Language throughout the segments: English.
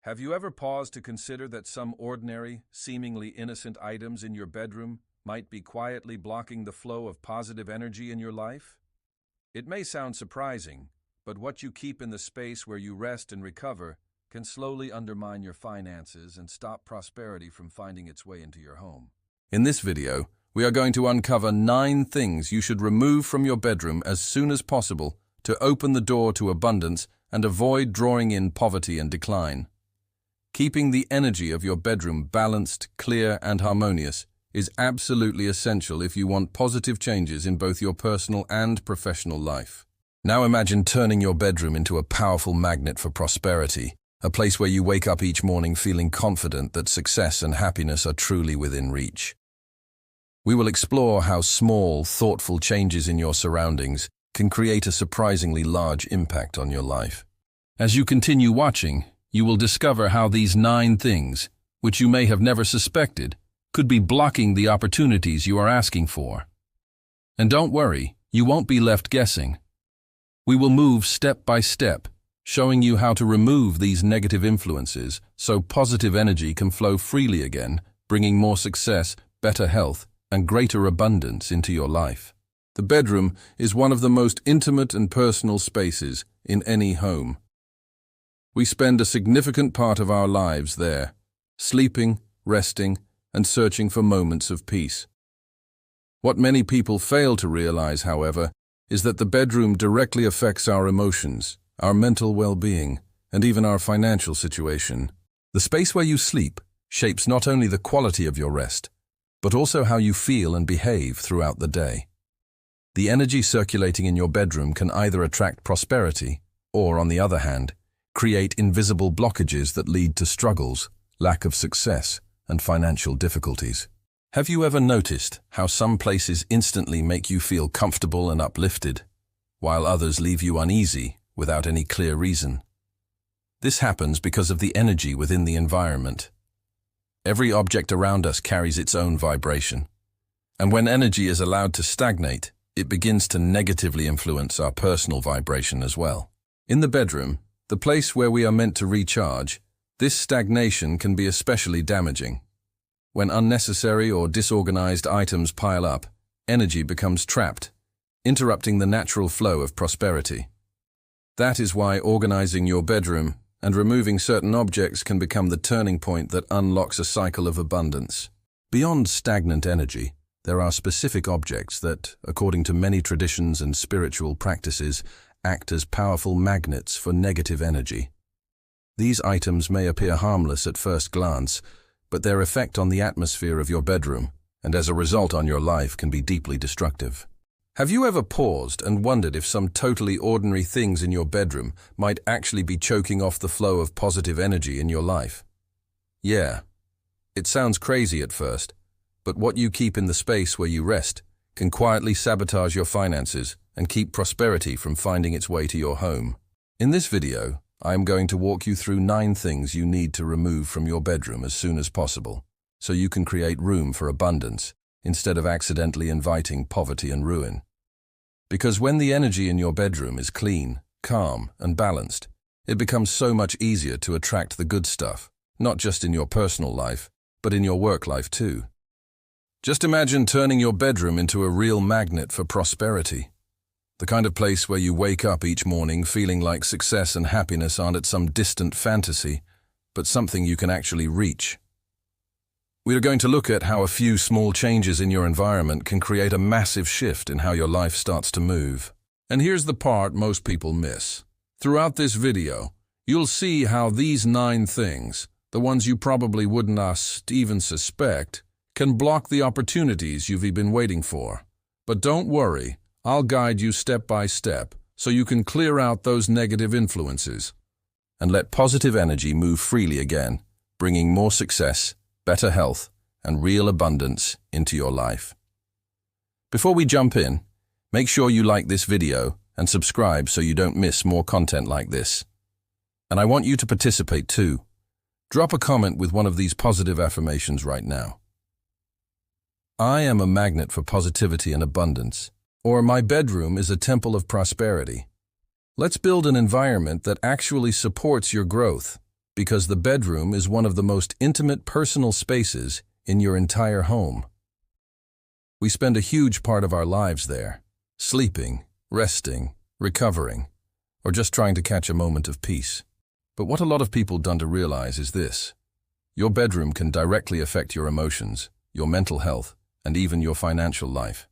Have you ever paused to consider that some ordinary, seemingly innocent items in your bedroom might be quietly blocking the flow of positive energy in your life? It may sound surprising, but what you keep in the space where you rest and recover can slowly undermine your finances and stop prosperity from finding its way into your home. In this video, we are going to uncover 9 things you should remove from your bedroom as soon as possible to open the door to abundance and avoid drawing in poverty and decline. Keeping the energy of your bedroom balanced, clear, and harmonious is absolutely essential if you want positive changes in both your personal and professional life. Now imagine turning your bedroom into a powerful magnet for prosperity, a place where you wake up each morning feeling confident that success and happiness are truly within reach. We will explore how small, thoughtful changes in your surroundings can create a surprisingly large impact on your life. As you continue watching, you will discover how these 9 things, which you may have never suspected, could be blocking the opportunities you are asking for. And don't worry, you won't be left guessing. We will move step by step, showing you how to remove these negative influences so positive energy can flow freely again, bringing more success, better health, and greater abundance into your life. The bedroom is one of the most intimate and personal spaces in any home. We spend a significant part of our lives there, sleeping, resting, and searching for moments of peace. What many people fail to realize, however, is that the bedroom directly affects our emotions, our mental well-being, and even our financial situation. The space where you sleep shapes not only the quality of your rest, but also how you feel and behave throughout the day. The energy circulating in your bedroom can either attract prosperity, or, on the other hand, create invisible blockages that lead to struggles, lack of success, and financial difficulties. Have you ever noticed how some places instantly make you feel comfortable and uplifted, while others leave you uneasy without any clear reason? This happens because of the energy within the environment. Every object around us carries its own vibration, and when energy is allowed to stagnate, it begins to negatively influence our personal vibration as well. In the bedroom, the place where we are meant to recharge, this stagnation can be especially damaging. When unnecessary or disorganized items pile up, energy becomes trapped, interrupting the natural flow of prosperity. That is why organizing your bedroom and removing certain objects can become the turning point that unlocks a cycle of abundance. Beyond stagnant energy, there are specific objects that, according to many traditions and spiritual practices, act as powerful magnets for negative energy. These items may appear harmless at first glance, but their effect on the atmosphere of your bedroom, and as a result on your life, can be deeply destructive. Have you ever paused and wondered if some totally ordinary things in your bedroom might actually be choking off the flow of positive energy in your life? Yeah, it sounds crazy at first, but what you keep in the space where you rest can quietly sabotage your finances and keep prosperity from finding its way to your home. In this video, I am going to walk you through 9 things you need to remove from your bedroom as soon as possible, so you can create room for abundance instead of accidentally inviting poverty and ruin. Because when the energy in your bedroom is clean, calm, and balanced, it becomes so much easier to attract the good stuff, not just in your personal life, but in your work life too. Just imagine turning your bedroom into a real magnet for prosperity. The kind of place where you wake up each morning feeling like success and happiness aren't some distant fantasy, but something you can actually reach. We are going to look at how a few small changes in your environment can create a massive shift in how your life starts to move. And here's the part most people miss. Throughout this video, you'll see how these 9 things, the ones you probably wouldn't even suspect, can block the opportunities you've been waiting for. But don't worry, I'll guide you step by step so you can clear out those negative influences and let positive energy move freely again, bringing more success, better health, and real abundance into your life. Before we jump in, make sure you like this video and subscribe so you don't miss more content like this. And I want you to participate too. Drop a comment with one of these positive affirmations right now. I am a magnet for positivity and abundance. Or my bedroom is a temple of prosperity. Let's build an environment that actually supports your growth, because the bedroom is one of the most intimate personal spaces in your entire home. We spend a huge part of our lives there, sleeping, resting, recovering, or just trying to catch a moment of peace. But what a lot of people don't realize is this: your bedroom can directly affect your emotions, your mental health, and even your financial life.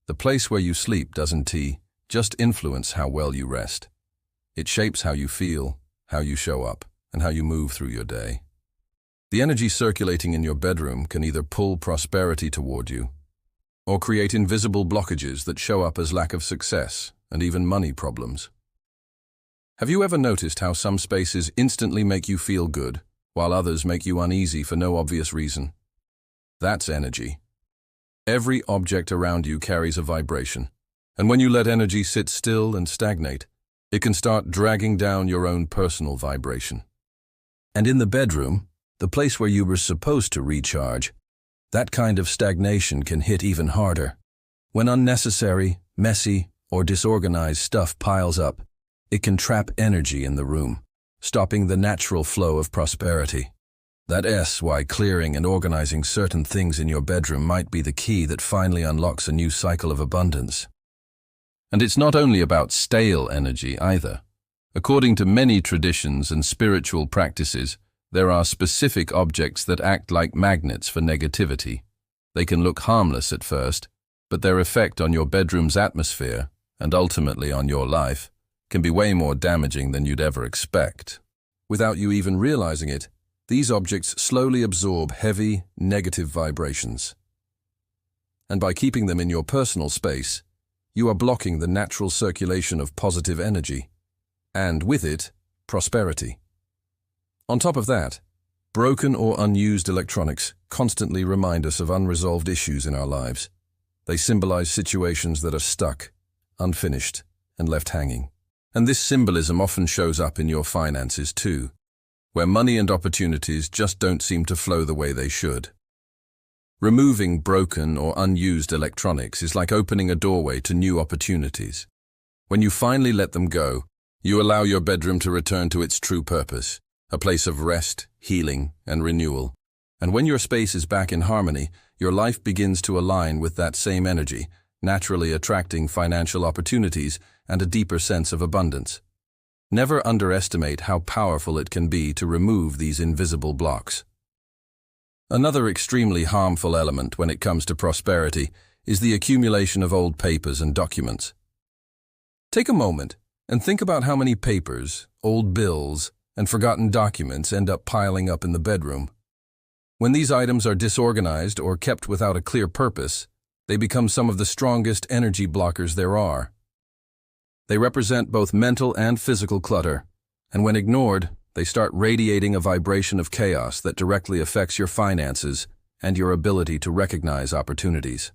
The place where you sleep doesn't just influence how well you rest. It shapes how you feel, how you show up, and how you move through your day. The energy circulating in your bedroom can either pull prosperity toward you or create invisible blockages that show up as lack of success and even money problems. Have you ever noticed how some spaces instantly make you feel good, while others make you uneasy for no obvious reason? That's energy. Every object around you carries a vibration, and when you let energy sit still and stagnate, it can start dragging down your own personal vibration. And in the bedroom, the place where you were supposed to recharge, that kind of stagnation can hit even harder. When unnecessary, messy, or disorganized stuff piles up, it can trap energy in the room, stopping the natural flow of prosperity. That's why clearing and organizing certain things in your bedroom might be the key that finally unlocks a new cycle of abundance. And it's not only about stale energy either. According to many traditions and spiritual practices, there are specific objects that act like magnets for negativity. They can look harmless at first, but their effect on your bedroom's atmosphere, and ultimately on your life, can be way more damaging than you'd ever expect. Without you even realizing it, these objects slowly absorb heavy, negative vibrations. And by keeping them in your personal space, you are blocking the natural circulation of positive energy, and with it, prosperity. On top of that, broken or unused electronics constantly remind us of unresolved issues in our lives. They symbolize situations that are stuck, unfinished, and left hanging. And this symbolism often shows up in your finances too, where money and opportunities just don't seem to flow the way they should. Removing broken or unused electronics is like opening a doorway to new opportunities. When you finally let them go, you allow your bedroom to return to its true purpose, a place of rest, healing, and renewal. And when your space is back in harmony, your life begins to align with that same energy, naturally attracting financial opportunities and a deeper sense of abundance. Never underestimate how powerful it can be to remove these invisible blocks. Another extremely harmful element when it comes to prosperity is the accumulation of old papers and documents. Take a moment and think about how many papers, old bills, and forgotten documents end up piling up in the bedroom. When these items are disorganized or kept without a clear purpose, they become some of the strongest energy blockers there are. They represent both mental and physical clutter, and when ignored, they start radiating a vibration of chaos that directly affects your finances and your ability to recognize opportunities.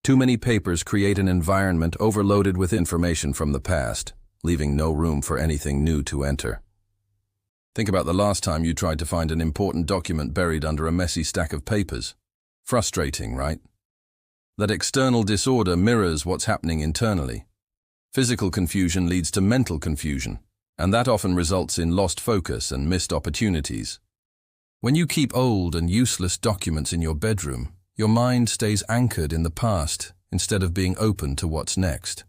Too many papers create an environment overloaded with information from the past, leaving no room for anything new to enter. Think about the last time you tried to find an important document buried under a messy stack of papers. Frustrating, right? That external disorder mirrors what's happening internally. Physical confusion leads to mental confusion, and that often results in lost focus and missed opportunities. When you keep old and useless documents in your bedroom, your mind stays anchored in the past instead of being open to what's next.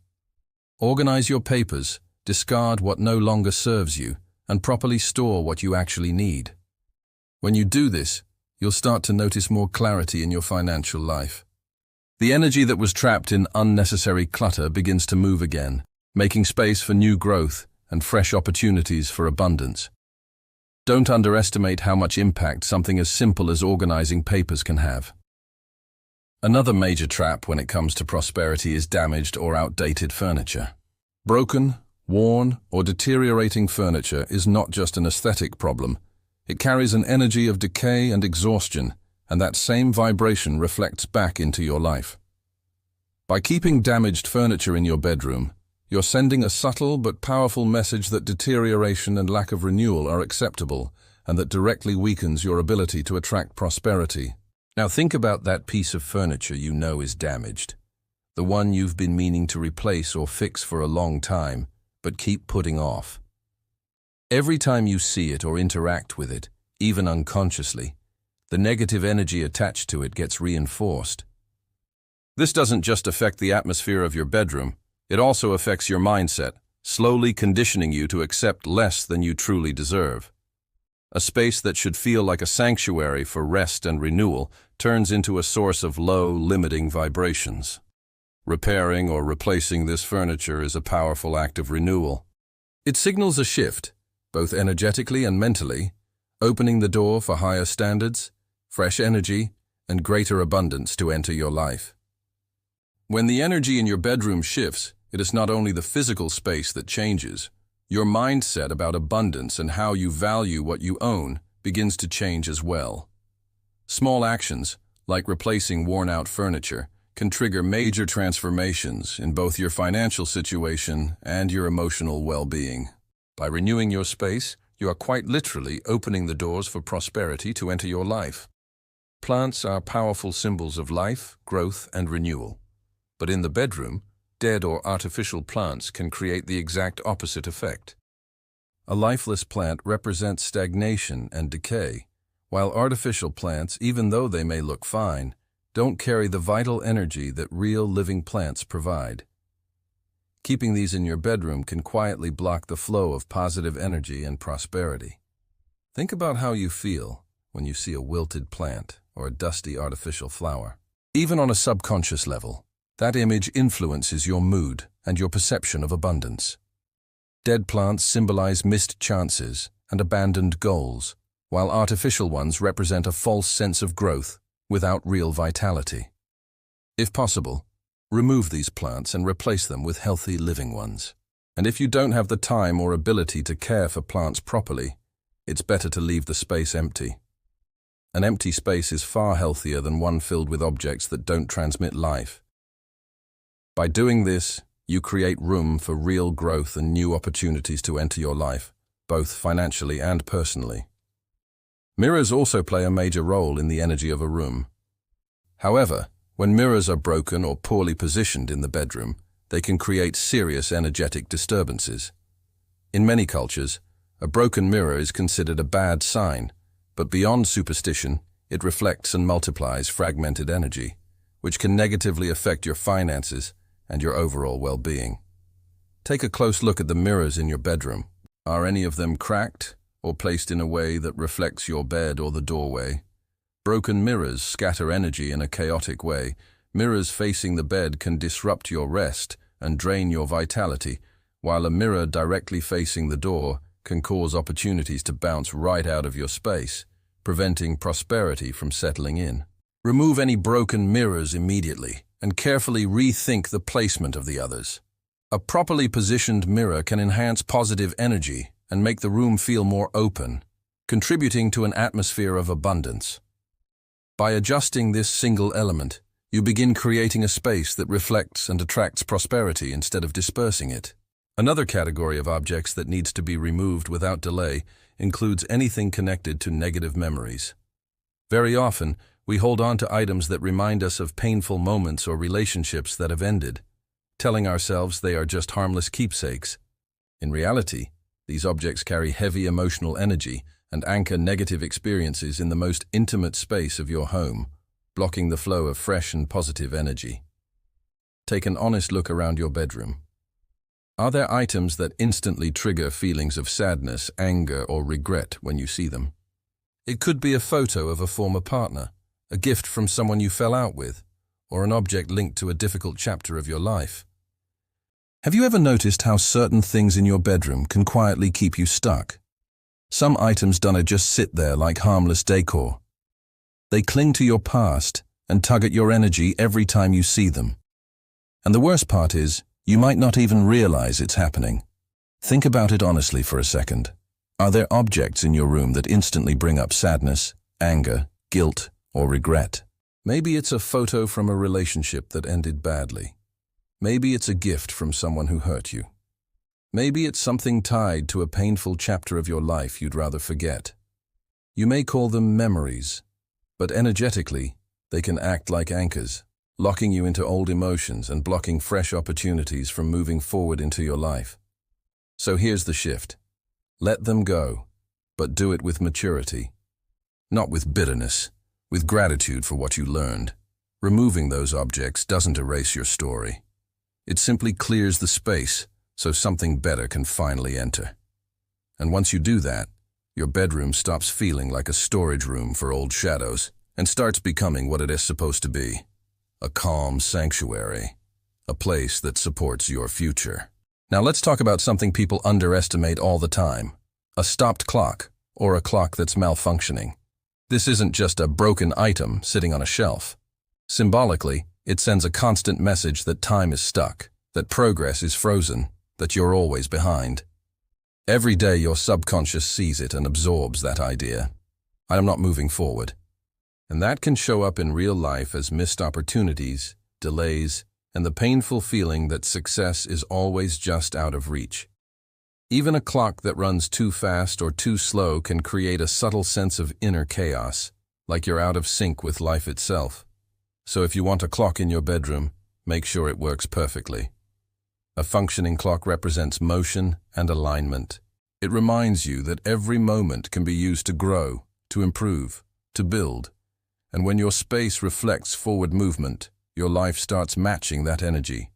Organize your papers, discard what no longer serves you, and properly store what you actually need. When you do this, you'll start to notice more clarity in your financial life. The energy that was trapped in unnecessary clutter begins to move again, making space for new growth and fresh opportunities for abundance. Don't underestimate how much impact something as simple as organizing papers can have. Another major trap when it comes to prosperity is damaged or outdated furniture. Broken, worn, or deteriorating furniture is not just an aesthetic problem. It carries an energy of decay and exhaustion, and that same vibration reflects back into your life. By keeping damaged furniture in your bedroom, you're sending a subtle but powerful message that deterioration and lack of renewal are acceptable, and that directly weakens your ability to attract prosperity. Now think about that piece of furniture you know is damaged, the one you've been meaning to replace or fix for a long time, but keep putting off. Every time you see it or interact with it, even unconsciously, the negative energy attached to it gets reinforced. This doesn't just affect the atmosphere of your bedroom, it also affects your mindset, slowly conditioning you to accept less than you truly deserve. A space that should feel like a sanctuary for rest and renewal turns into a source of low, limiting vibrations. Repairing or replacing this furniture is a powerful act of renewal. It signals a shift, both energetically and mentally, opening the door for higher standards, fresh energy, and greater abundance to enter your life. When the energy in your bedroom shifts, it is not only the physical space that changes. Your mindset about abundance and how you value what you own begins to change as well. Small actions, like replacing worn-out furniture, can trigger major transformations in both your financial situation and your emotional well-being. By renewing your space, you are quite literally opening the doors for prosperity to enter your life. Plants are powerful symbols of life, growth, and renewal. But in the bedroom, dead or artificial plants can create the exact opposite effect. A lifeless plant represents stagnation and decay, while artificial plants, even though they may look fine, don't carry the vital energy that real living plants provide. Keeping these in your bedroom can quietly block the flow of positive energy and prosperity. Think about how you feel when you see a wilted plant or a dusty artificial flower. Even on a subconscious level, that image influences your mood and your perception of abundance. Dead plants symbolize missed chances and abandoned goals, while artificial ones represent a false sense of growth without real vitality. If possible, remove these plants and replace them with healthy living ones. And if you don't have the time or ability to care for plants properly, it's better to leave the space empty. An empty space is far healthier than one filled with objects that don't transmit life. By doing this, you create room for real growth and new opportunities to enter your life, both financially and personally. Mirrors also play a major role in the energy of a room. However, when mirrors are broken or poorly positioned in the bedroom, they can create serious energetic disturbances. In many cultures, a broken mirror is considered a bad sign, but beyond superstition, it reflects and multiplies fragmented energy, which can negatively affect your finances and your overall well-being. Take a close look at the mirrors in your bedroom. Are any of them cracked or placed in a way that reflects your bed or the doorway? Broken mirrors scatter energy in a chaotic way. Mirrors facing the bed can disrupt your rest and drain your vitality, while a mirror directly facing the door can cause opportunities to bounce right out of your space, preventing prosperity from settling in. Remove any broken mirrors immediately and carefully rethink the placement of the others. A properly positioned mirror can enhance positive energy and make the room feel more open, contributing to an atmosphere of abundance. By adjusting this single element, you begin creating a space that reflects and attracts prosperity instead of dispersing it. Another category of objects that needs to be removed without delay includes anything connected to negative memories. Very often, we hold on to items that remind us of painful moments or relationships that have ended, telling ourselves they are just harmless keepsakes. In reality, these objects carry heavy emotional energy and anchor negative experiences in the most intimate space of your home, blocking the flow of fresh and positive energy. Take an honest look around your bedroom. Are there items that instantly trigger feelings of sadness, anger, or regret when you see them? It could be a photo of a former partner, a gift from someone you fell out with, or an object linked to a difficult chapter of your life. Have you ever noticed how certain things in your bedroom can quietly keep you stuck? Some items don't just sit there like harmless decor. They cling to your past and tug at your energy every time you see them. And the worst part is, you might not even realize it's happening. Think about it honestly for a second. Are there objects in your room that instantly bring up sadness, anger, guilt, or regret? Maybe it's a photo from a relationship that ended badly. Maybe it's a gift from someone who hurt you. Maybe it's something tied to a painful chapter of your life you'd rather forget. You may call them memories, but energetically, they can act like anchors, locking you into old emotions and blocking fresh opportunities from moving forward into your life. So here's the shift. Let them go, but do it with maturity. Not with bitterness, with gratitude for what you learned. Removing those objects doesn't erase your story. It simply clears the space so something better can finally enter. And once you do that, your bedroom stops feeling like a storage room for old shadows and starts becoming what it is supposed to be: a calm sanctuary, a place that supports your future. Now let's talk about something people underestimate all the time: a stopped clock, or a clock that's malfunctioning. This isn't just a broken item sitting on a shelf. Symbolically, it sends a constant message that time is stuck, that progress is frozen, that you're always behind. Every day your subconscious sees it and absorbs that idea: I am not moving forward. And that can show up in real life as missed opportunities, delays, and the painful feeling that success is always just out of reach. Even a clock that runs too fast or too slow can create a subtle sense of inner chaos, like you're out of sync with life itself. So if you want a clock in your bedroom, make sure it works perfectly. A functioning clock represents motion and alignment. It reminds you that every moment can be used to grow, to improve, to build. And when your space reflects forward movement, your life starts matching that energy.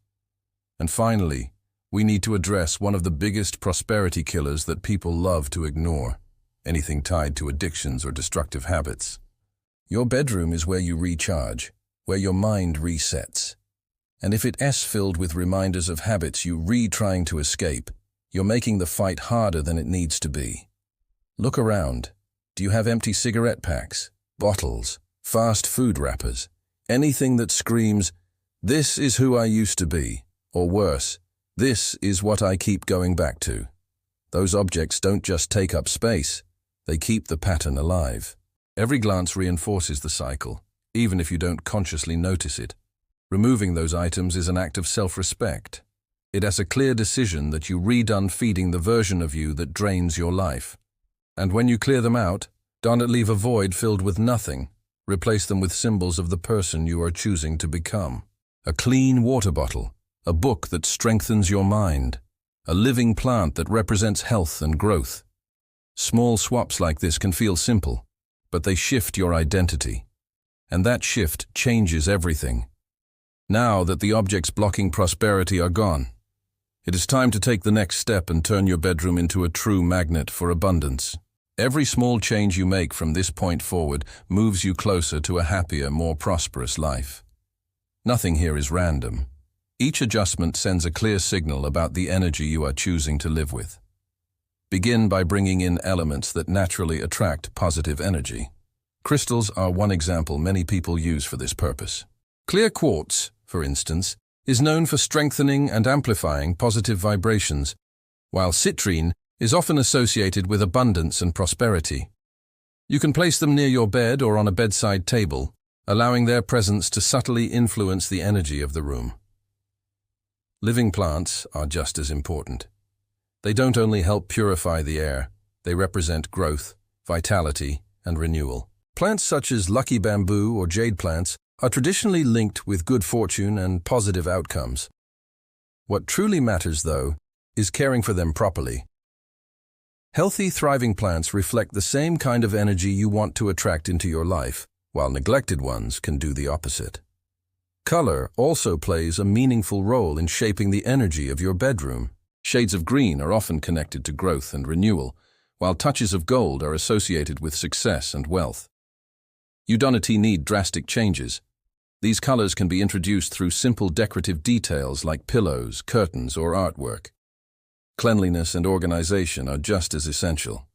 And finally, we need to address one of the biggest prosperity killers that people love to ignore: anything tied to addictions or destructive habits. Your bedroom is where you recharge, where your mind resets. And if it's filled with reminders of habits you trying to escape, you're making the fight harder than it needs to be. Look around. Do you have empty cigarette packs, bottles, fast food wrappers, anything that screams, "This is who I used to be," or worse, "This is what I keep going back to"? Those objects don't just take up space, they keep the pattern alive. Every glance reinforces the cycle, even if you don't consciously notice it. Removing those items is an act of self-respect. It is a clear decision that you done feeding the version of you that drains your life. And when you clear them out, don't leave a void filled with nothing. Replace them with symbols of the person you are choosing to become. A clean water bottle, a book that strengthens your mind, a living plant that represents health and growth. Small swaps like this can feel simple, but they shift your identity. And that shift changes everything. Now that the objects blocking prosperity are gone, it is time to take the next step and turn your bedroom into a true magnet for abundance. Every small change you make from this point forward moves you closer to a happier, more prosperous life. Nothing here is random. Each adjustment sends a clear signal about the energy you are choosing to live with. Begin by bringing in elements that naturally attract positive energy. Crystals are one example many people use for this purpose. Clear quartz, for instance, is known for strengthening and amplifying positive vibrations, while citrine is often associated with abundance and prosperity. You can place them near your bed or on a bedside table, allowing their presence to subtly influence the energy of the room. Living plants are just as important. They don't only help purify the air, they represent growth, vitality, and renewal. Plants such as lucky bamboo or jade plants are traditionally linked with good fortune and positive outcomes. What truly matters, though, is caring for them properly. Healthy, thriving plants reflect the same kind of energy you want to attract into your life, while neglected ones can do the opposite. Color also plays a meaningful role in shaping the energy of your bedroom. Shades of green are often connected to growth and renewal, while touches of gold are associated with success and wealth. You don't need drastic changes. These colors can be introduced through simple decorative details like pillows, curtains, or artwork. Cleanliness and organization are just as essential.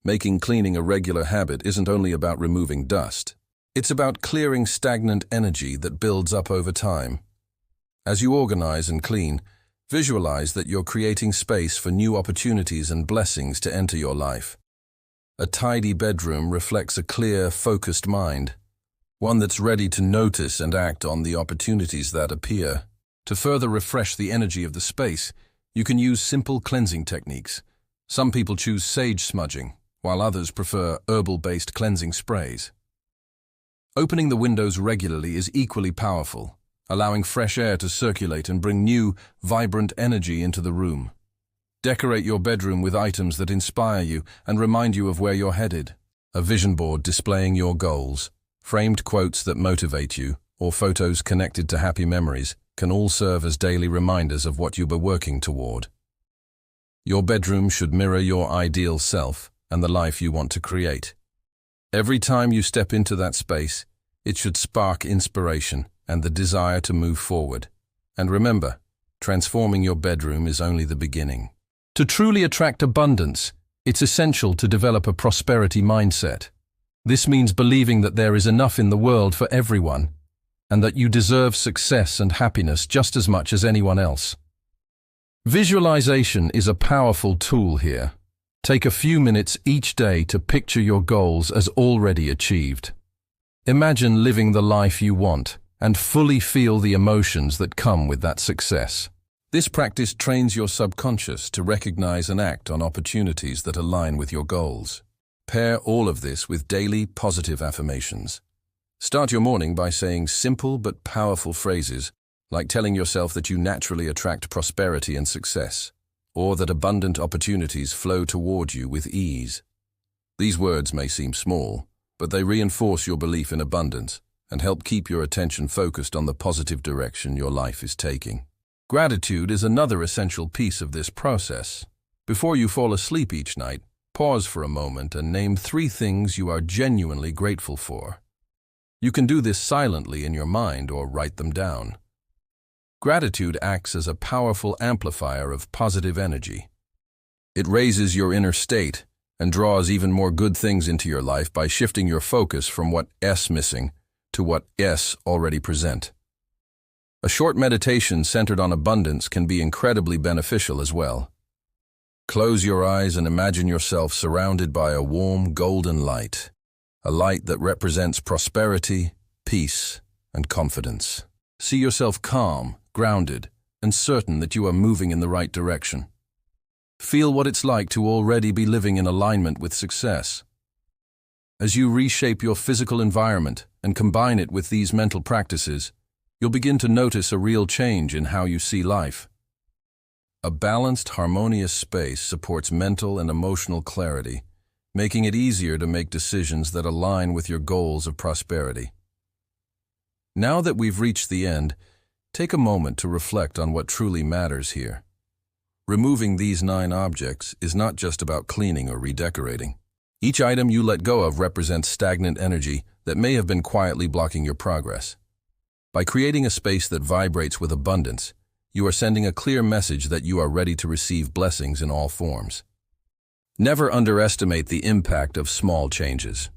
Making cleaning a regular habit isn't only about removing dust. It's about clearing stagnant energy that builds up over time. As you organize and clean, visualize that you're creating space for new opportunities and blessings to enter your life. A tidy bedroom reflects a clear, focused mind, one that's ready to notice and act on the opportunities that appear. To further refresh the energy of the space, you can use simple cleansing techniques. Some people choose sage smudging, while others prefer herbal-based cleansing sprays. Opening the windows regularly is equally powerful, allowing fresh air to circulate and bring new, vibrant energy into the room. Decorate your bedroom with items that inspire you and remind you of where you're headed. A vision board displaying your goals, framed quotes that motivate you, or photos connected to happy memories can all serve as daily reminders of what you were working toward. Your bedroom should mirror your ideal self and the life you want to create. Every time you step into that space, it should spark inspiration and the desire to move forward. And remember, transforming your bedroom is only the beginning. To truly attract abundance, it's essential to develop a prosperity mindset. This means believing that there is enough in the world for everyone, and that you deserve success and happiness just as much as anyone else. Visualization is a powerful tool here. Take a few minutes each day to picture your goals as already achieved. Imagine living the life you want, and fully feel the emotions that come with that success. This practice trains your subconscious to recognize and act on opportunities that align with your goals. Pair all of this with daily positive affirmations. Start your morning by saying simple but powerful phrases, like telling yourself that you naturally attract prosperity and success, or that abundant opportunities flow toward you with ease. These words may seem small, but they reinforce your belief in abundance and help keep your attention focused on the positive direction your life is taking. Gratitude is another essential piece of this process. Before you fall asleep each night, pause for a moment and name 3 things you are genuinely grateful for. You can do this silently in your mind or write them down. Gratitude acts as a powerful amplifier of positive energy. It raises your inner state and draws even more good things into your life by shifting your focus from what is missing to what is already present. A short meditation centered on abundance can be incredibly beneficial as well. Close your eyes and imagine yourself surrounded by a warm golden light, a light that represents prosperity, peace, and confidence. See yourself calm, grounded, and certain that you are moving in the right direction. Feel what it's like to already be living in alignment with success. As you reshape your physical environment and combine it with these mental practices, you'll begin to notice a real change in how you see life. A balanced, harmonious space supports mental and emotional clarity, making it easier to make decisions that align with your goals of prosperity. Now that we've reached the end, take a moment to reflect on what truly matters here. Removing these 9 objects is not just about cleaning or redecorating. Each item you let go of represents stagnant energy that may have been quietly blocking your progress. By creating a space that vibrates with abundance, you are sending a clear message that you are ready to receive blessings in all forms. Never underestimate the impact of small changes.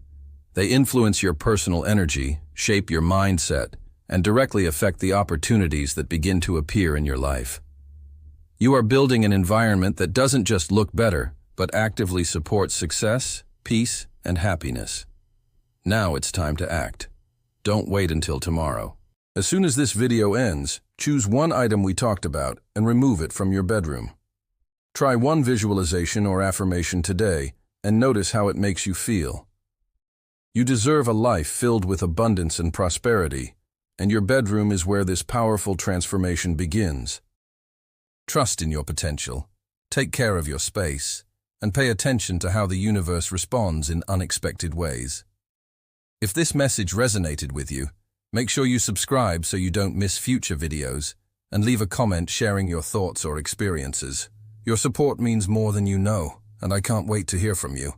They influence your personal energy, shape your mindset, and directly affect the opportunities that begin to appear in your life. You are building an environment that doesn't just look better, but actively supports success, peace, and happiness. Now it's time to act. Don't wait until tomorrow. As soon as this video ends, choose one item we talked about and remove it from your bedroom. Try one visualization or affirmation today and notice how it makes you feel. You deserve a life filled with abundance and prosperity, and your bedroom is where this powerful transformation begins. Trust in your potential, take care of your space, and pay attention to how the universe responds in unexpected ways. If this message resonated with you, make sure you subscribe so you don't miss future videos, and leave a comment sharing your thoughts or experiences. Your support means more than you know, and I can't wait to hear from you.